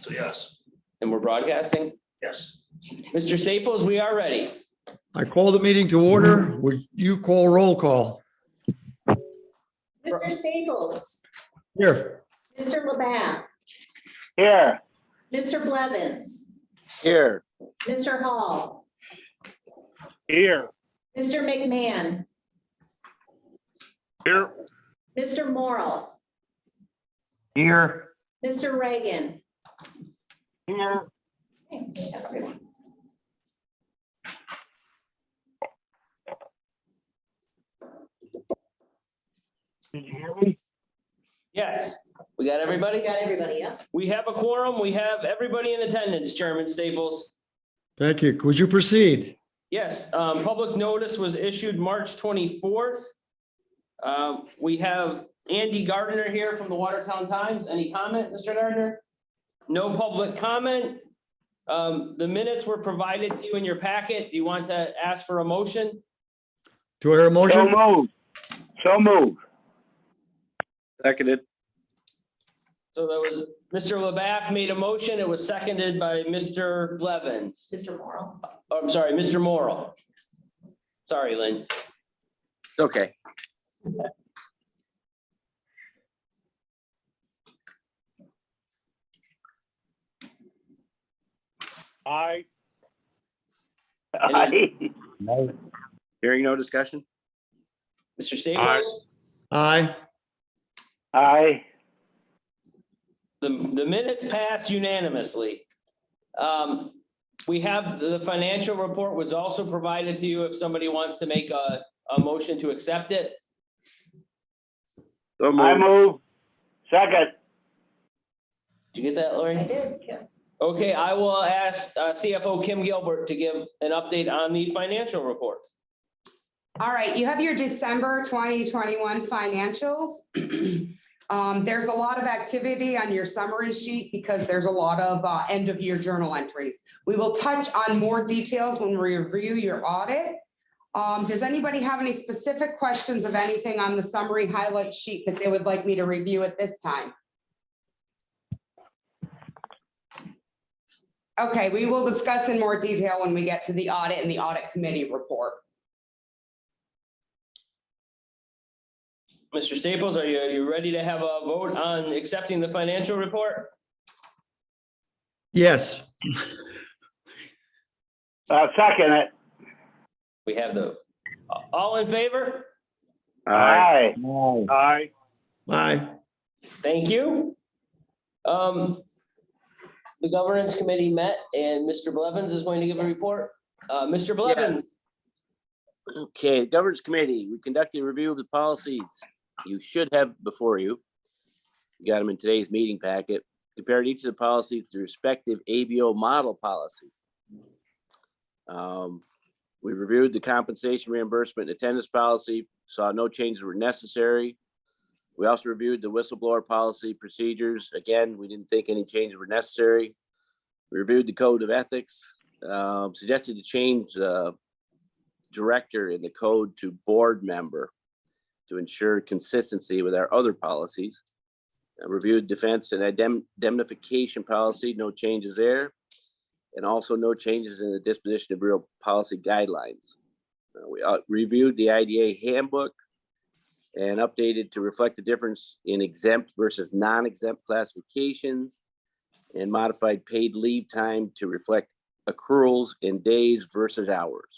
So yes, And we're broadcasting. yes. Mr. Staples, we are ready. I call the meeting to order. Would you call roll call? Mr. Staples, Here. Mr. LeBath, Here. Mr. Blevins, Here. Mr. Hall, Here. Mr. McMahon, Here. Mr. Morrill, Here. Mr. Reagan. Here. Did you hear me? Yes, we got everybody. Got everybody up? We have a quorum. We have everybody in attendance, Chairman Staples. Thank you. Could you proceed? Yes, public notice was issued March 24th. We have Andy Gardner here from the Watertown Times. Any comment, Mr. Gardner? No public comment. The minutes were provided to you in your packet. Do you want to ask for a motion? Do I hear a So motion? moved. So moved. Seconded. So there was, Mr. LeBaff made a motion. It was seconded by Mr. Blevins. Mr. Morrill. Oh, I'm sorry, Mr. Morrill. Sorry, Lynn. Okay. Aye. Aye. Hearing no discussion? Mr. Staples? Aye. Aye. The minutes pass unanimously. We have, the financial report was also provided to you if somebody wants to make a motion to accept it. So I moved. move. Second. Did you get that, Lori? I did, yeah. Okay, I will ask CFO Kim Gilbert to give an update on the financial report. All right, you have your December 2021 financials. There's a lot of activity on your summary sheet because there's a lot of end of year journal entries. We will touch on more details when we review your audit. Does anybody have any specific questions of anything on the summary highlight sheet that they would like me to review at this time? Okay, we will discuss in more detail when we get to the audit and the audit committee report. Mr. Staples, are you ready to have a vote on accepting the financial report? Yes. Second it. We have the, all in favor? Aye. Aye. Aye. Aye. Thank you. The governance committee met and Mr. Blevins is going to give a Yes. report. Mr. Blevins, Okay, Governance Committee, we conducted a review of the policies you should have before you. You got them in today's meeting packet. Compared each of the policies to the respective ABO model policy. We reviewed the compensation reimbursement and attendance policy, saw no changes were necessary. We also reviewed the whistleblower policy procedures. Again, we didn't think any changes were necessary. We reviewed the code of ethics, suggested to change the director in the code to board member to ensure consistency with our other policies. Reviewed defense and indemnification policy, no changes there. And also no changes in the disposition of real policy guidelines. We reviewed the IDA handbook and updated to reflect the difference in exempt versus non-exempt classifications and modified paid leave time to reflect accruals in days versus hours.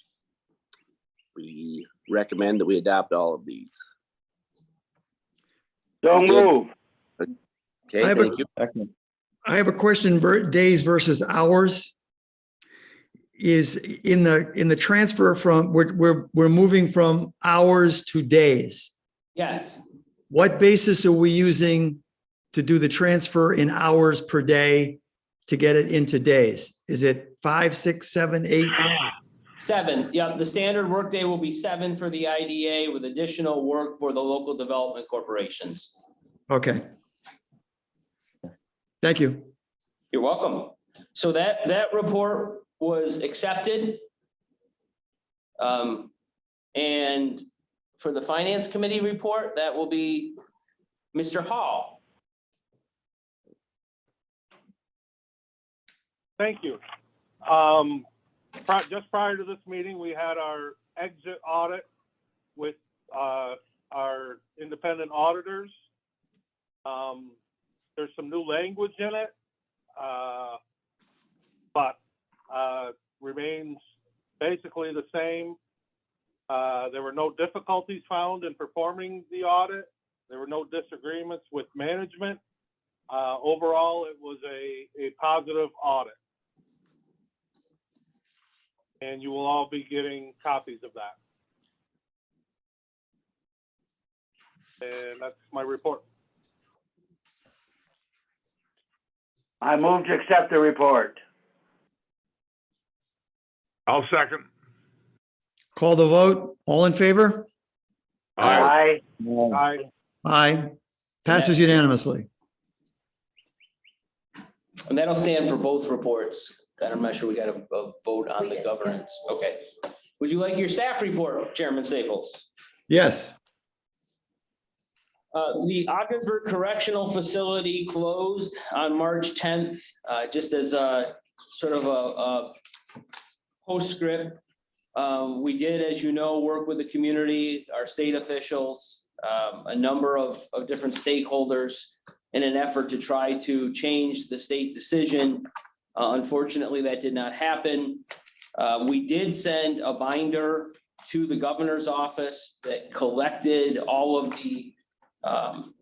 We recommend that we adopt all of these. So moved. Okay, I have a- thank you. I have a question, days versus hours. Is in the transfer from, we're moving from hours to days. yes, What basis are we using to do the transfer in hours per day to get it into days? Is it 5, 6, 7, 8? 7. Yep, the standard workday will be 7 for the IDA with additional work for the local development corporations. Okay. Thank you. You're welcome. So that report was accepted. And for the finance committee report, that will be Mr. Hall. Thank you. Just prior to this meeting, we had our exit audit with our independent auditors. There's some new language in it, but remains basically the same. There were no difficulties found in performing the audit. There were no disagreements with management. Overall, it was a positive audit. And you will all be getting copies of that. And that's my report. I move to accept the report. I'll second. Call the vote. All in favor? Aye. Aye. Aye. Passes unanimously. And that'll stand for both reports. And I'm not sure we got a vote on We the did, governance. Okay. Would you like your staff report, Chairman Staples? Yes. The Ogdensburg Correctional Facility closed on March 10th, just as a sort of a postscript. We did, as you know, work with the community, our state officials, a number of different stakeholders in an effort to try to change the state decision. Unfortunately, that did not happen. We did send a binder to the governor's office that collected all of the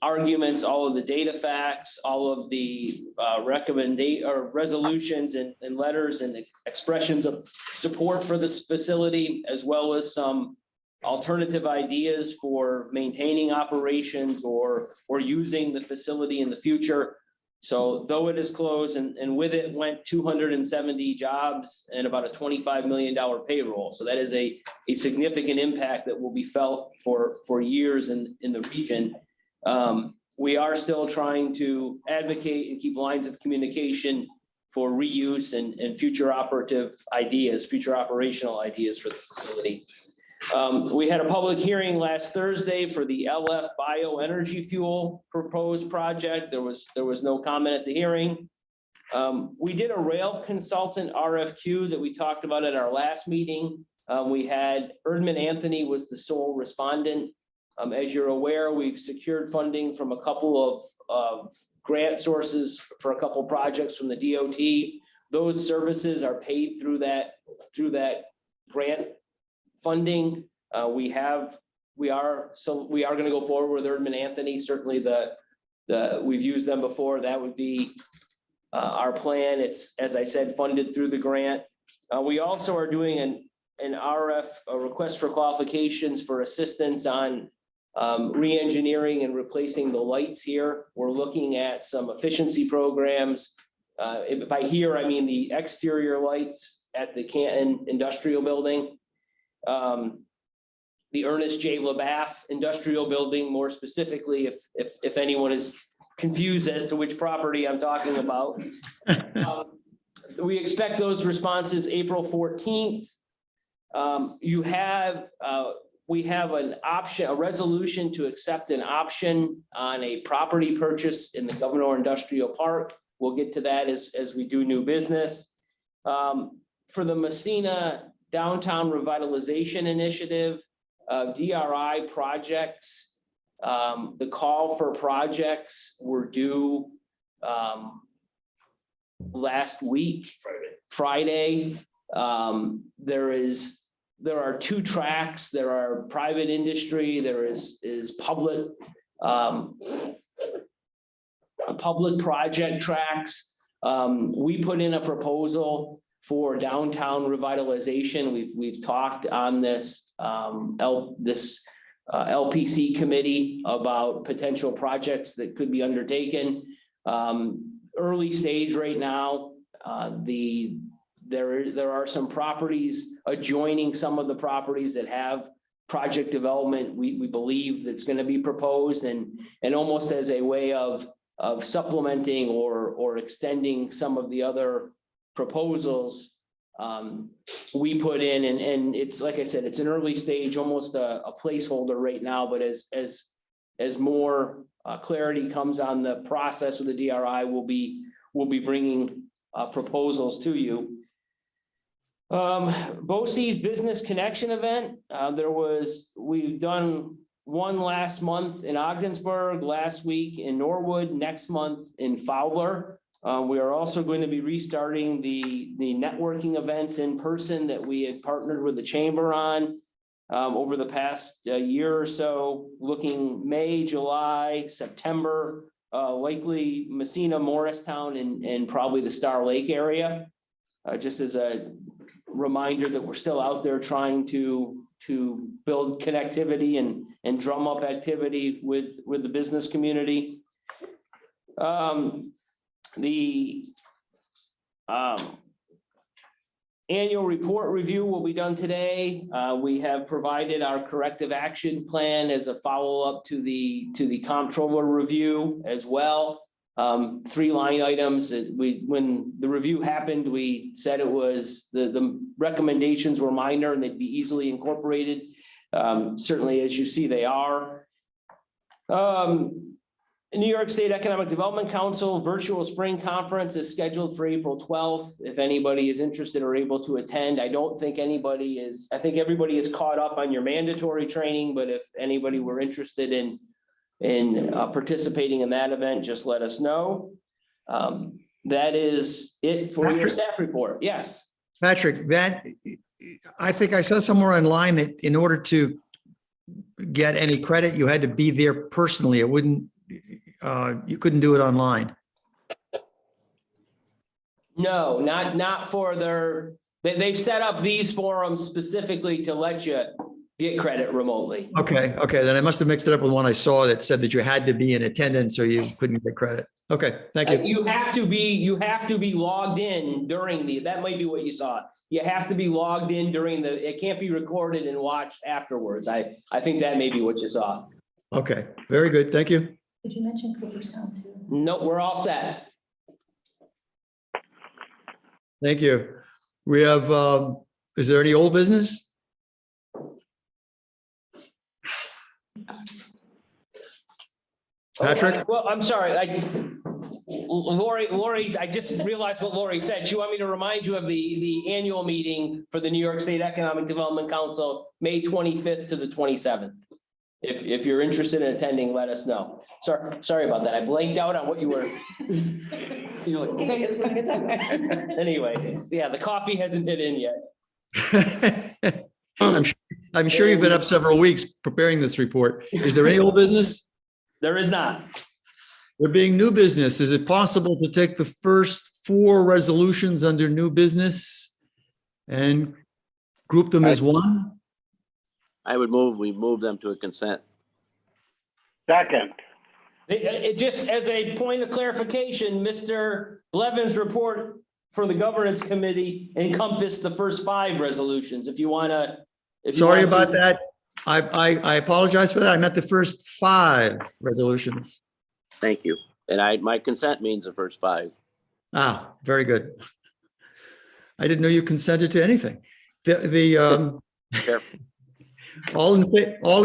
arguments, all of the data facts, all of the resolutions and letters and expressions of support for this facility, as well as some alternative ideas for maintaining operations or using the facility in the future. So though it is closed and with it went 270 jobs and about a $25 million payroll. So that is a significant impact that will be felt for years in the region. We are still trying to advocate and keep lines of communication for reuse and future operational ideas for the facility. We had a public hearing last Thursday for the LF bioenergy fuel proposed project. There was no comment at the hearing. We did a rail consultant RFQ that we talked about at our last meeting. We had Erdman Anthony was the sole respondent. As you're aware, we've secured funding from a couple of grant sources for a couple projects from the DOT. Those services are paid through that grant funding. We are going to go forward with Erdman Anthony. Certainly we've used them before. That would be our plan. It's, as I said, funded through the grant. We also are doing an RF, a request for qualifications for assistance on re-engineering and replacing the lights here. We're looking at some efficiency programs. By here, I mean the exterior lights at the Canton Industrial Building. The Ernest J. LaBaff Industrial Building, more specifically, if anyone is confused as to which property I'm talking about. We expect those responses April 14th. We have an option, a resolution to accept an option on a property purchase in the Governor Industrial Park. We'll get to that as we do new business. For the Messina Downtown Revitalization Initiative, DRI projects, the call for projects were due last week, Friday. There are two tracks. There are private industry. There is public project tracks. We put in a proposal for downtown revitalization. We've talked on this LPC committee about potential projects that could be undertaken. Early stage right now. There are some properties adjoining some of the properties that have project development. We believe that's going to be proposed and almost as a way of supplementing or extending some of the other proposals we put in, and it's like I said, it's an early stage, almost a placeholder right now, but as more clarity comes on the process with the DRI, we'll be bringing proposals to you. BOCES Business Connection event, we've done one last month in Ogdensburg, last week in Norwood, next month in Fowler. We are also going to be restarting the networking events in person that we had partnered with the chamber on over the past year or so, looking May, July, September, likely Messina, Morristown, and probably the Star Lake area. Just as a reminder that we're still out there trying to build connectivity and drum up activity with the business community. The annual report review will be done today. We have provided our corrective action plan as a follow-up to the comptroller review as well. 3 line items. When the review happened, we said it was the recommendations were minor and they'd be easily incorporated. Certainly, as you see, they are. New York State Economic Development Council Virtual Spring Conference is scheduled for April 12th. If anybody is interested or able to attend, I think everybody is caught up on your mandatory training, but if anybody were interested in participating in that event, just let us know. That is it for your staff report. Yes. Patrick, I think I saw somewhere online that in order to get any credit, you had to be there personally. It wouldn't, you couldn't do it online. No, not for they've set up these forums specifically to let you get credit remotely. Okay, then I must have mixed it up with one I saw that said that you had to be in attendance or you couldn't get credit. Okay, thank you. You have to be logged in during that might be what you saw. You have to be logged in during it can't be recorded and watched afterwards. I think that may be what you saw. Okay, very good. Thank you. Did you mention Cooperstown too? Nope, we're all set. Thank you. We have, is there any old business? Patrick? Well, I'm sorry. Lori, I just realized what Lori said. She wanted me to remind you of the annual meeting for the New York State Economic Development Council, May 25th to the 27th. If you're interested in attending, let us know. Sorry about that. I blanked out on what you were. Anyway, yeah, the coffee hasn't hit in yet. I'm sure you've been up several weeks preparing this report. Is there any old business? There is not. There being new business, is it possible to take the first 4 resolutions under new business and group them as one? I would we move them to a consent. Second. It just as a point of clarification, Mr. Levin's report for the governance committee encompassed the first 5 resolutions. If you want to. Sorry about that. I apologize for that. I meant the first 5 resolutions. Thank you. And my consent means the first 5. Ah, very good. I didn't know you consented to anything. Sure. All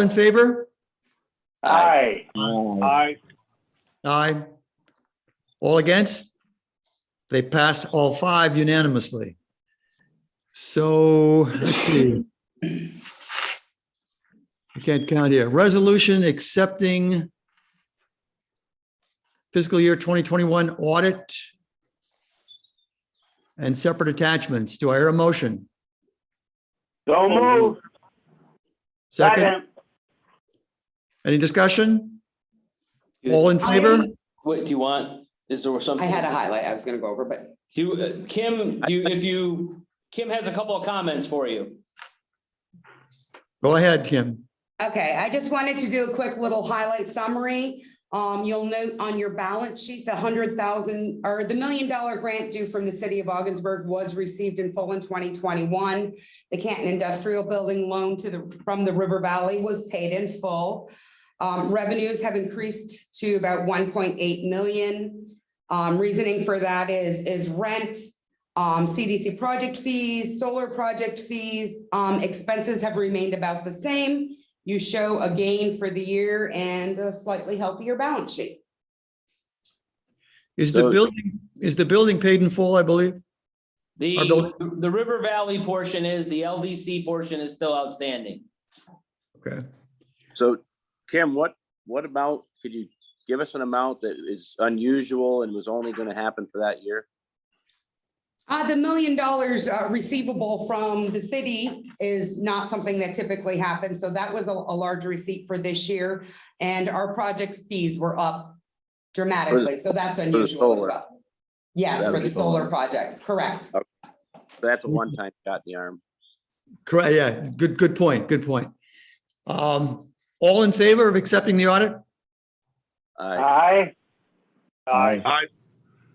in favor? Aye. Aye. Aye. All against? They pass all 5 unanimously. So let's see. I can't count here. Resolution accepting fiscal year 2021 audit and separate attachments. Do I hear a motion? So move. Second? Any discussion? All in favor? What do you want? Is there something? I had a highlight I was gonna go over, but Kim has a couple of comments for you. Go ahead, Kim. okay, I just wanted to do a quick little highlight summary. You'll note on your balance sheet, the $100,000 or the $1 million grant due from the city of Ogdensburg was received in full in 2021. The Canton Industrial Building loan from the River Valley was paid in full. Revenues have increased to about 1.8 million. Reasoning for that is rent, CDC project fees, solar project fees, expenses have remained about the same. You show a gain for the year and a slightly healthier balance sheet. Is the building paid in full, I believe? Our The River Valley portion is, the LDC portion is still outstanding. Okay. So Kim, what amount, could you give us an amount that is unusual and was only going to happen for that year? The $1 million receivable from the city is not something that typically happens. So that was a large receipt for this year. And our project's fees were up dramatically. So that's unusual. solar. So, yes, for the solar projects, correct. That's a one-time shot in the arm. Correct. Yeah. Good point. Good point. All in favor of accepting the audit? Aye. Aye.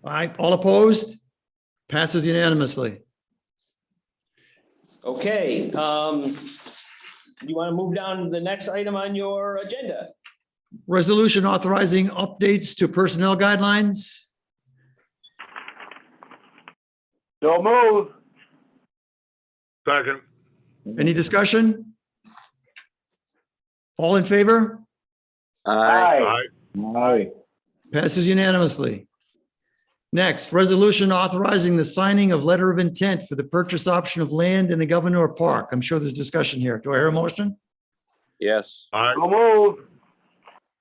Aye. All opposed? Passes unanimously. Okay, you want to move down to the next item on your agenda? Resolution authorizing updates to personnel guidelines. So move. Second. Any discussion? All in favor? Aye. Aye. Passes unanimously. Next, resolution authorizing the signing of letter of intent for the purchase option of land in the Governor Park. I'm sure there's discussion here. Do I hear a motion? Yes. So move.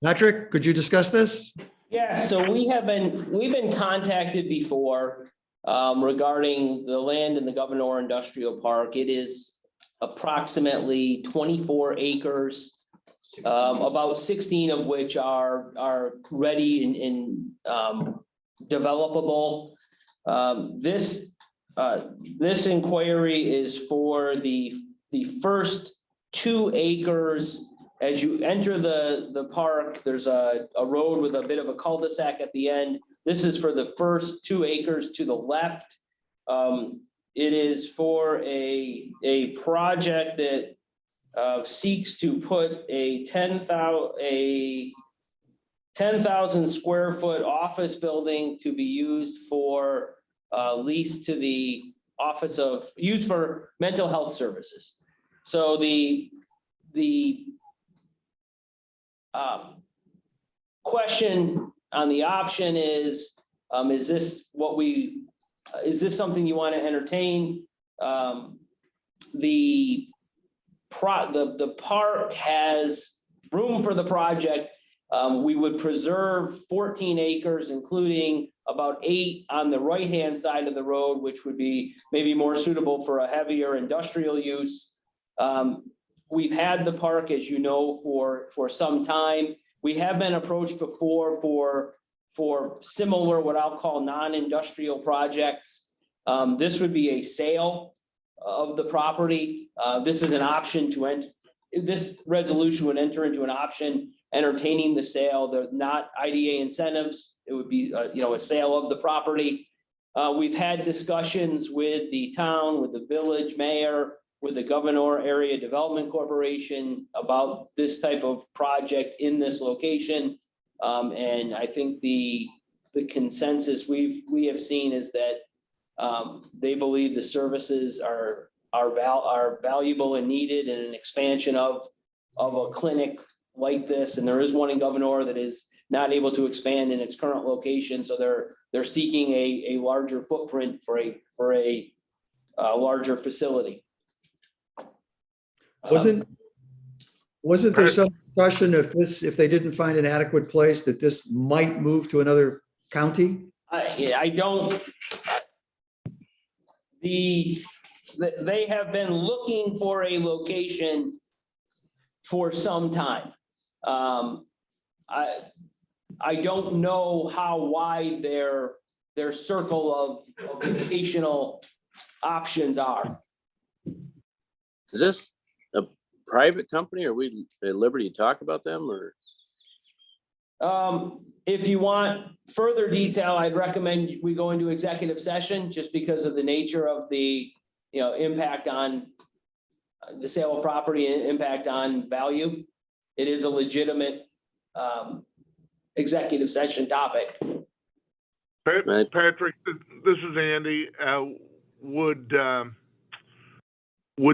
Patrick, could you discuss this? Yeah, so we've been contacted before regarding the land in the Governor Industrial Park. It is approximately 24 acres, about 16 of which are ready and developable. This inquiry is for the first 2 acres. As you enter the park, there's a road with a bit of a cul-de-sac at the end. This is for the first 2 acres to the left. It is for a project that seeks to put a 10,000 square foot office building to be used for lease to the Office of, used for mental health services. So the question on the option is this something you want to entertain? The park has room for the project. We would preserve 14 acres, including about 8 on the right-hand side of the road, which would be maybe more suitable for a heavier industrial use. We've had the park, as you know, for some time. We have been approached before for similar, what I'll call non-industrial projects. This would be a sale of the property. This is an option to enter. This resolution would enter into an option entertaining the sale. They're not IDA incentives. It would be, a sale of the property. We've had discussions with the town, with the village mayor, with the Governor Area Development Corporation about this type of project in this location. And I think the consensus we have seen is that they believe the services are valuable and needed, and an expansion of a clinic like this. And there is one in Governor that is not able to expand in its current location. So they're seeking a larger footprint for a larger facility. Wasn't there some discussion if they didn't find an adequate place, that this might move to another county? I don't. They have been looking for a location for some time. I don't know how wide their circle of vocational options are. Is this a private company? Are we at liberty to talk about them, or? If you want further detail, I'd recommend we go into executive session, just because of the nature of the, impact on the sale of property and impact on value. It is a legitimate executive session topic. Patrick, this is Andy. Would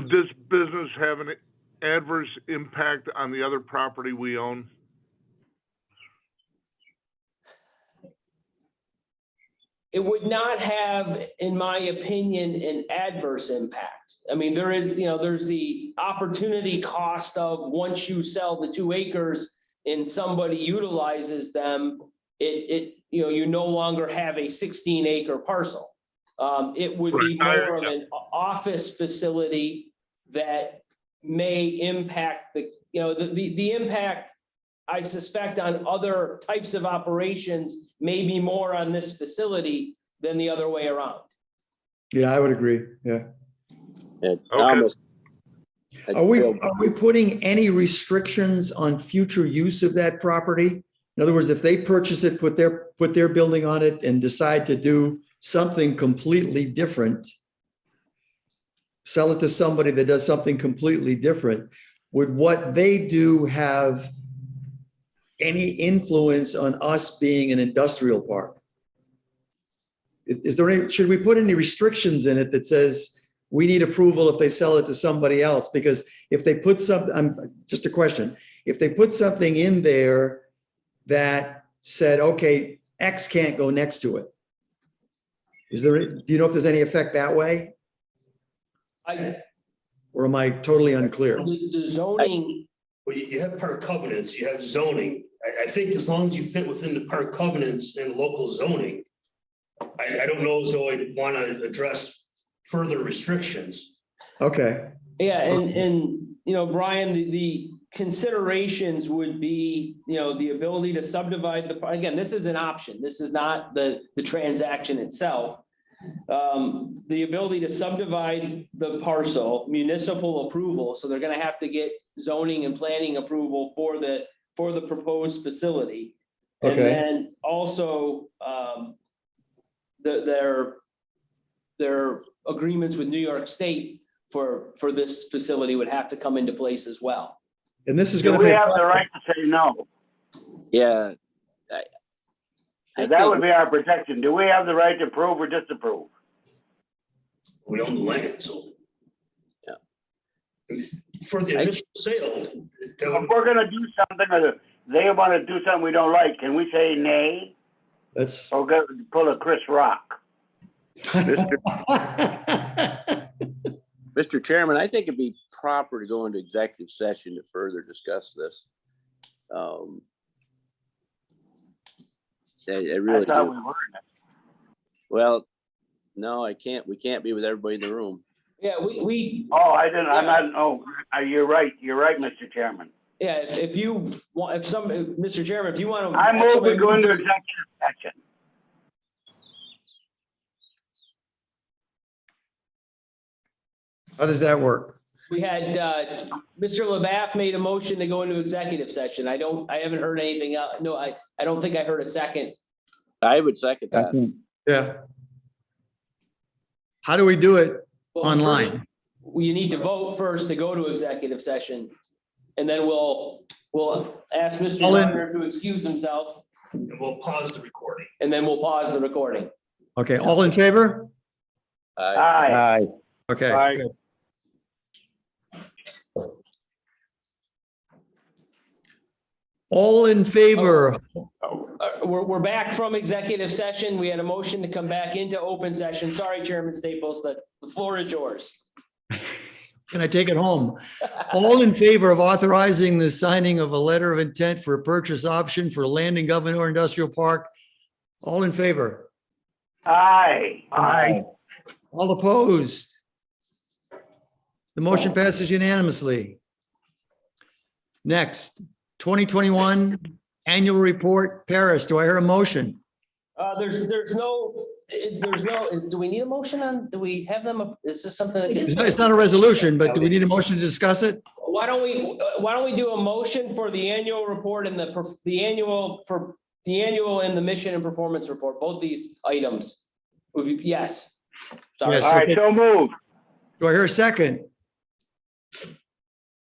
this business have an adverse impact on the other property we own? it would not have, in my opinion, an adverse impact. I mean, there is, there's the opportunity cost of once you sell the 2 acres and somebody utilizes them, you no longer have a 16-acre parcel. It would be more of an office facility that may impact the impact, I suspect, on other types of operations may be more on this facility than the other way around. Yeah, I would agree. Yeah. It Okay. almost. Are we putting any restrictions on future use of that property? In other words, if they purchase it, put their building on it and decide to do something completely different, sell it to somebody that does something completely different, would what they do have any influence on us being an industrial park? Is there any, should we put any restrictions in it that says we need approval if they sell it to somebody else? Because if they put just a question, if they put something in there that said, okay, X can't go next to it, do you know if there's any effect that way? Or am I totally unclear? The zoning, Well, you have park covenants, you have zoning. I think as long as you fit within the park covenants and local zoning, I don't know as though I'd want to address further restrictions. Okay. yeah, and Brian, the considerations would be, the ability to subdivide again, this is an option. This is not the transaction itself. The ability to subdivide the parcel, municipal approval, so they're gonna have to get zoning and planning approval for the proposed facility. And Okay. then also, their agreements with New York State for this facility would have to come into place as well. And this is Do going to we be, have the right to say no? Yeah. I That would think, be our protection. Do we have the right to approve or disapprove? We own the land, so. Yeah. For the initial sale, that would If we're gonna do something or they wanna do something we don't like, can we say nay that's. or pull a Chris Rock? Mr. Chairman, I think it'd be proper to go into executive session to further discuss this. I really I thought do. we were. Well, no, I can't. We can't be with everybody in the room. Yeah, we Oh, I didn't, I'm not, oh, you're right, Mr. Chairman. yeah, if you want, Mr. Chairman, if you want to. I move we go into executive session. How does that work? We had, Mr. LaBeouf made a motion to go into executive session. I haven't heard anything else. No, I don't think I heard a second. I would second that. Yeah. How do we do it Well, online? first, you need to vote first to go to executive session. And then we'll ask Mr. All in. Gardner to excuse himself, and we'll pause the recording. and then we'll pause the recording. Okay, all in favor? Aye. Okay. Aye. good. All in favor? We're back from executive session. We had a motion to come back into open session. Sorry, Chairman Staples, the floor is yours. Can I take it home? All in favor of authorizing the signing of a letter of intent for a purchase option for land in Governor Industrial Park? All in favor? Aye. Aye. All opposed? The motion passes unanimously. Next, 2021 annual report. Paris, do I hear a motion? Do we need a motion on, do we have them, is this something? that gets- It's not a resolution, but do we need a motion to discuss it? Why don't we do a motion for the annual report and the annual and the mission and performance report, both these items? Yes. Sorry. Yes. All right, so moved. Do I hear a second?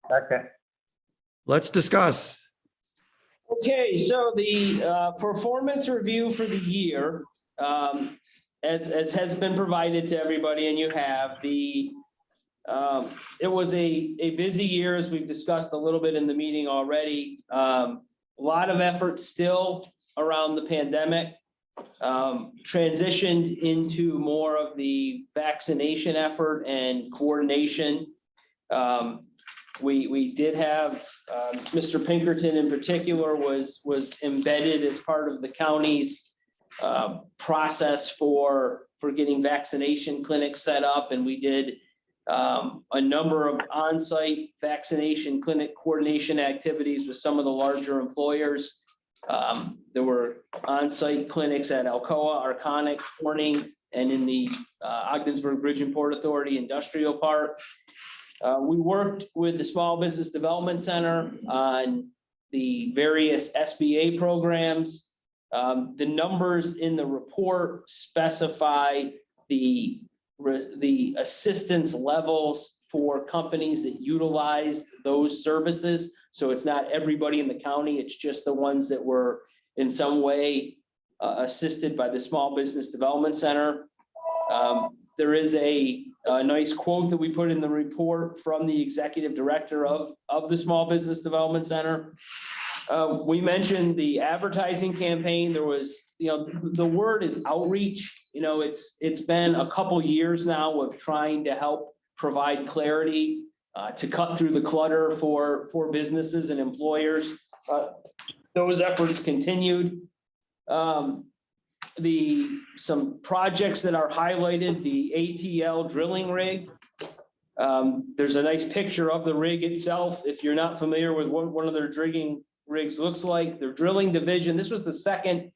Second. Let's discuss. Okay, so the performance review for the year, as has been provided to everybody, and you have it was a busy year, as we've discussed a little bit in the meeting already. A lot of effort still around the pandemic. transitioned into more of the vaccination effort and coordination. We did have, Mr. Pinkerton in particular was embedded as part of the county's process for getting vaccination clinics set up, and we did a number of on-site vaccination clinic coordination activities with some of the larger employers. There were on-site clinics at Alcoa, Arconic, Corning, and in the Ogdensburg Bridge and Port Authority Industrial Park. We worked with the Small Business Development Center on the various SBA programs. The numbers in the report specify the assistance levels for companies that utilize those services. So it's not everybody in the county, it's just the ones that were in some way assisted by the Small Business Development Center. There is a nice quote that we put in the report from the executive director of the Small Business Development Center. We mentioned the advertising campaign. There was, the word is outreach. It's been a couple years now of trying to help provide clarity to cut through the clutter for businesses and employers. Those efforts continued. Some projects that are highlighted, the ATL drilling rig. There's a nice picture of the rig itself. If you're not familiar with what one of their drilling rigs looks like, their drilling division. This was the second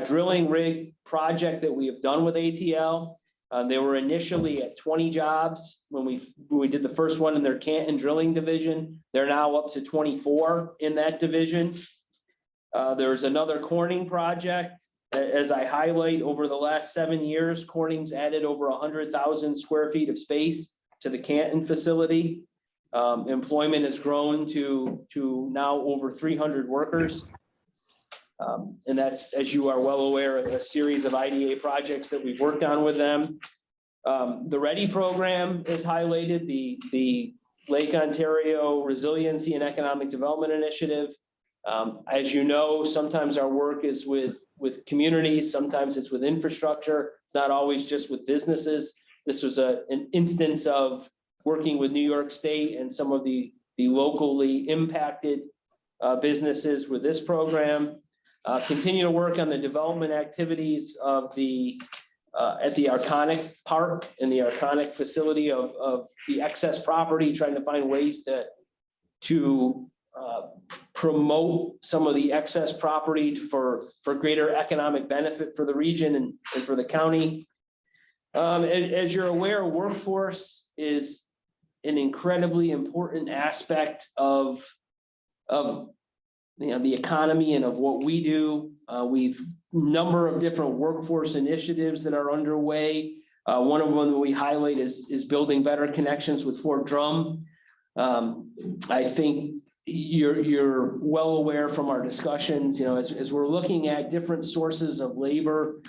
drilling rig project that we have done with ATL. They were initially at 20 jobs when we did the first one in their Canton drilling division. They're now up to 24 in that division. There's another Corning project. As I highlight, over the last 7 years, Corning's added over 100,000 square feet of space to the Canton facility. Employment has grown to now over 300 workers. And that's, as you are well aware, a series of IDA projects that we've worked on with them. The READY program is highlighted, the Lake Ontario Resiliency and Economic Development Initiative. As you know, sometimes our work is with communities, sometimes it's with infrastructure. It's not always just with businesses. This was an instance of working with New York State and some of the locally impacted businesses with this program. Continue to work on the development activities of at the Arconic Park and the Arconic facility of the excess property, trying to find ways to promote some of the excess property for greater economic benefit for the region and for the county. As you're aware, workforce is an incredibly important aspect of the economy and of what we do. We've number of different workforce initiatives that are underway. One of them that we highlight is building better connections with Fort Drum. I think you're well aware from our discussions, as we're looking at different sources of labor,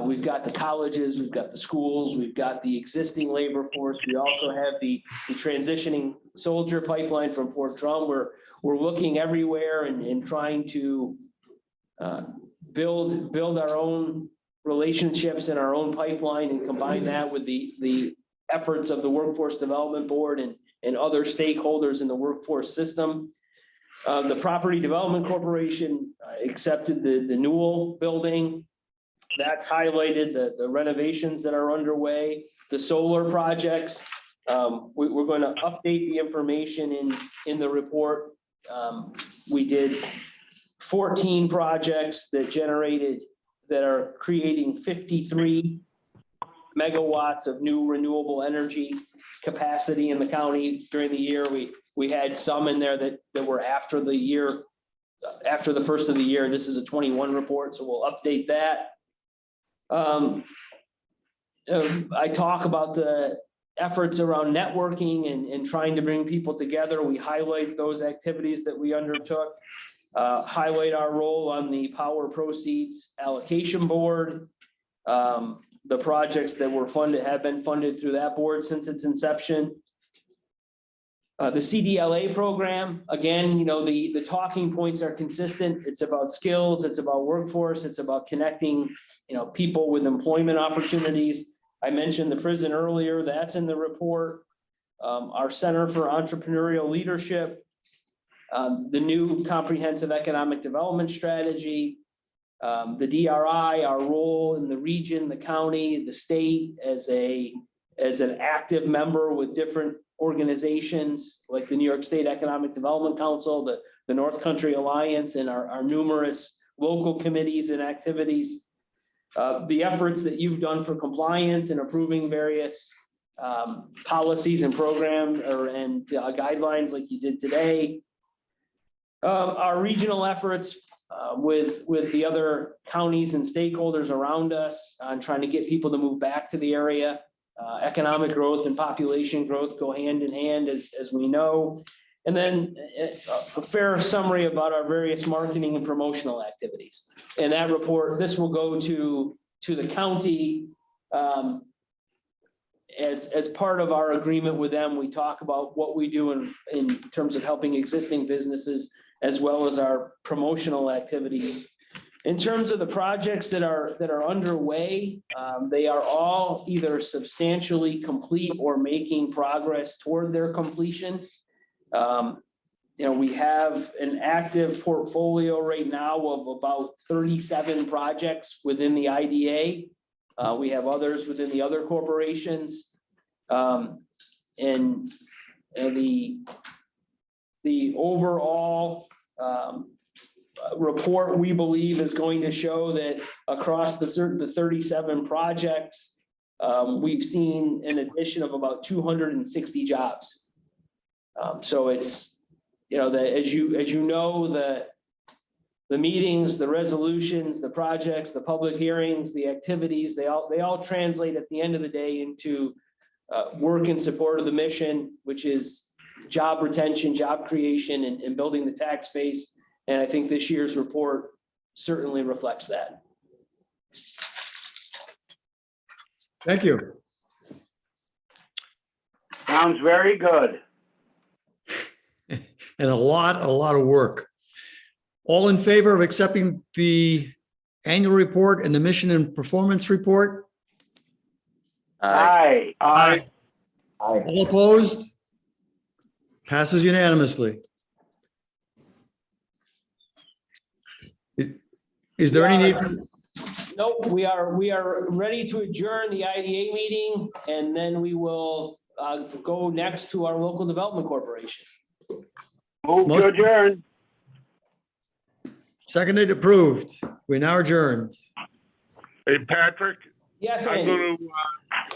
we've got the colleges, we've got the schools, we've got the existing labor force. We also have the transitioning soldier pipeline from Fort Drum. We're looking everywhere and trying to build our own relationships in our own pipeline and combine that with the efforts of the Workforce Development Board and other stakeholders in the workforce system. The Property Development Corporation accepted the Newell building. That's highlighted, the renovations that are underway, the solar projects. We're going to update the information in the report. We did 14 projects that are creating 53 megawatts of new renewable energy capacity in the county during the year. We had some in there that were after the first of the year. This is a 21 report, so we'll update that. I talk about the efforts around networking and trying to bring people together. We highlight those activities that we undertook, highlight our role on the Power Proceeds Allocation Board. The projects that were funded have been funded through that board since its inception. The CDLA program, again, the talking points are consistent. It's about skills, it's about workforce, it's about connecting, people with employment opportunities. I mentioned the prison earlier, that's in the report. Our Center for Entrepreneurial Leadership, the new comprehensive economic development strategy, the DRI, our role in the region, the county, the state as an active member with different organizations like the New York State Economic Development Council, the North Country Alliance, and our numerous local committees and activities. The efforts that you've done for compliance and approving various policies and and guidelines like you did today. Our regional efforts with the other counties and stakeholders around us on trying to get people to move back to the area. Economic growth and population growth go hand in hand, as we know. And then a fair summary about our various marketing and promotional activities. And that report, this will go to the county. As part of our agreement with them, we talk about what we do in terms of helping existing businesses as well as our promotional activities. In terms of the projects that are underway, they are all either substantially complete or making progress toward their completion. We have an active portfolio right now of about 37 projects within the IDA. We have others within the other corporations. And the overall report, we believe, is going to show that across the 37 projects, we've seen an addition of about 260 jobs. So it's, as you know, the meetings, the resolutions, the projects, the public hearings, the activities, they all translate at the end of the day into work in support of the mission, which is job retention, job creation, and building the tax base. And I think this year's report certainly reflects that. Thank you. Sounds very good. And a lot of work. All in favor of accepting the annual report and the mission and performance report? Aye. Aye. All opposed? Passes unanimously. Is there any need? Nope, we are ready to adjourn the IDA meeting, and then we will go next to our local development corporation. Move to adjourn. Seconded, approved. We're now adjourned. Hey, Patrick, Yes, I'm Andy.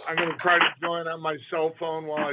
gonna try to join on my cell phone while I